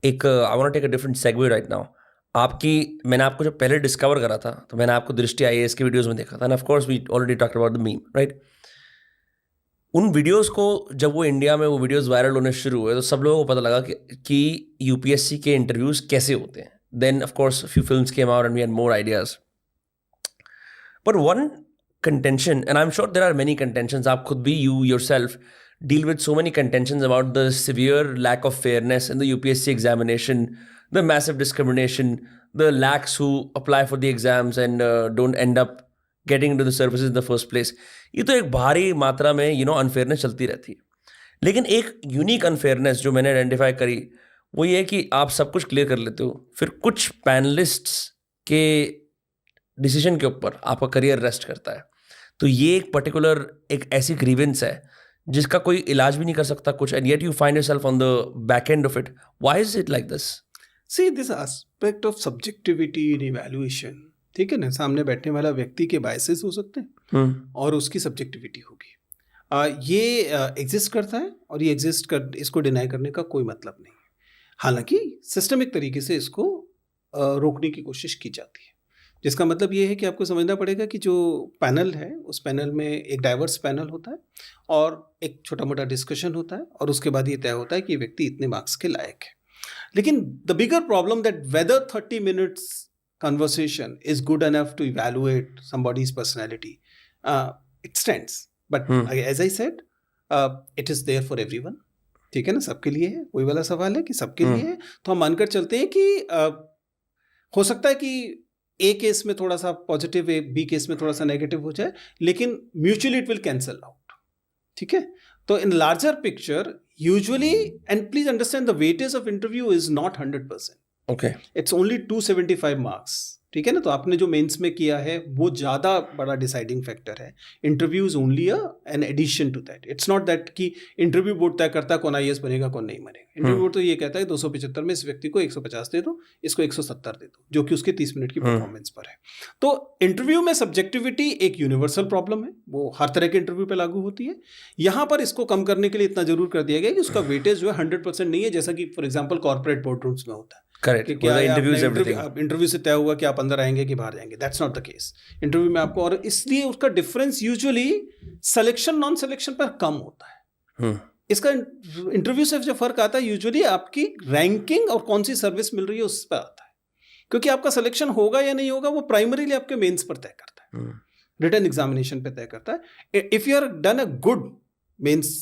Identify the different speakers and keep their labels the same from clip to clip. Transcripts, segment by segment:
Speaker 1: एक I want take a different segue right now. मैंने आपको जब पहले डिस्कवर करा था तो मैंने आपको दृष्टि आईएएस की वीडियोस में देखा था, and of course we already talked about the meme, right? उन वीडियोस को जब वो इंडिया में वो वीडियोस वायरल होने शुरू हुए तो सब लोगों को पता लगा कि यूपीएससी के इंटरव्यूज कैसे होते हैं। Then of course few films came out and we had more ideas, but one contention, and I'm sure there are many contentions, आप खुद भी, you yourself deal with so many contentions about the severe lack of fairness in the UPSC examination, the massive discrimination, the lakhs who apply for the exams and don't end up getting into the services in the first place. ये तो एक भारी मात्रा में unfairness चलती रहती है। लेकिन एक यूनिक अनफेयरनेस जो मैंने आइडेंटिफाई करी वो ये है कि आप सब कुछ क्लियर कर लेते हो, फिर कुछ पैनलिस्ट्स के डिसीजन के ऊपर आपका करियर रेस्ट करता है। तो ये एक पर्टिकुलर एक ऐसी ग्रीवेंस है जिसका कोई इलाज भी नहीं कर सकता कुछ, and yet you find yourself on the back end of it. Why is it like this?
Speaker 2: See this aspect of subjectivity in evaluation, ठीक है ना, सामने बैठने वाला व्यक्ति के बायसेस हो सकते हैं और उसकी सब्जेक्टिविटी होगी। ये एग्जिस्ट करता है और ये इसको डिनाई करने का कोई मतलब नहीं है। हालांकि सिस्टमिक तरीके से इसको रोकने की कोशिश की जाती है, जिसका मतलब ये है कि आपको समझना पड़ेगा कि जो पैनल है उस पैनल में एक डाइवर्स पैनल होता है और एक छोटा मोटा डिस्कशन होता है और उसके बाद ये तय होता है कि व्यक्ति इतने मार्क्स के लायक है। लेकिन the bigger problem that whether 30 minutes conversation is good enough to evaluate somebody's personality, it stands. But as I said, it is there for everyone. ठीक है ना, सबके लिए है। वही वाला सवाल है कि सबके लिए है, तो हम मानकर चलते हैं कि हो सकता है कि ए केस में थोड़ा सा पॉजिटिव है, बी केस में थोड़ा सा नेगेटिव हो जाए, लेकिन mutually it will cancel out. ठीक है, तो in larger picture usually, and please understand the weightage of interview is not 100%.
Speaker 1: Okay,
Speaker 2: it's only 275 marks. ठीक है ना, तो आपने जो मेंस में किया है वो ज़्यादा बड़ा डिसाइडिंग फैक्टर है। Interview is only an addition to that. It's not that कि इंटरव्यू बोर्ड तय करता है कौन आईएएस बनेगा कौन नहीं बनेगा। इंटरव्यू बोर्ड तो ये कहता है 275 में इस व्यक्ति को 150 दे दो, इसको 170 दे दो, जो कि उसके 30 मिनट की परफॉर्मेंस पर है। तो इंटरव्यू में सब्जेक्टिविटी एक यूनिवर्सल प्रॉब्लम है, वो हर तरह के इंटरव्यू पे लागू होती है। यहाँ पर इसको कम करने के लिए इतना जरूर कर दिया गया कि उसका वेटेज जो है 100% नहीं है, जैसा कि for example corporate board rooms में होता है।
Speaker 1: करेक्ट,
Speaker 2: इंटरव्यू से तय होगा कि आप अंदर आएंगे कि बाहर जाएंगे। That's not the case. Interview में आपको, और इसलिए उसका difference usually selection non selection पर कम होता है। इसका इंटरव्यू से जो फर्क आता है यूजुअली आपकी रैंकिंग और कौन सी सर्विस मिल रही है उस पर आता है, क्योंकि आपका सिलेक्शन होगा या नहीं होगा वो प्राइमरीली आपके मेंस पर तय करता है, रिटन एग्जामिनेशन पे तय करता है। If you are done a good mains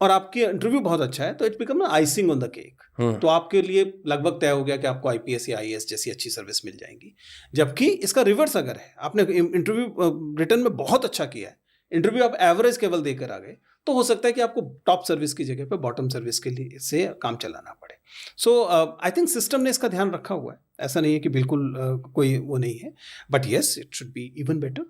Speaker 2: और आपकी इंटरव्यू बहुत अच्छा है तो it become icing on the cake, तो आपके लिए लगभग तय हो गया कि आपको आईपीएस या आईएएस जैसी अच्छी सर्विस मिल जाएगी। जबकि इसका रिवर्स अगर है, आपने इंटरव्यू रिटर्न में बहुत अच्छा किया है, इंटरव्यू आप एवरेज केवल देकर आ गए, तो हो सकता है कि आपको टॉप सर्विस की जगह पे बॉटम सर्विस के लिए से काम चलाना पड़े। सो आई थिंक सिस्टम ने इसका ध्यान रखा हुआ है, ऐसा नहीं है कि बिल्कुल कोई वो नहीं है, but yes it should be even better.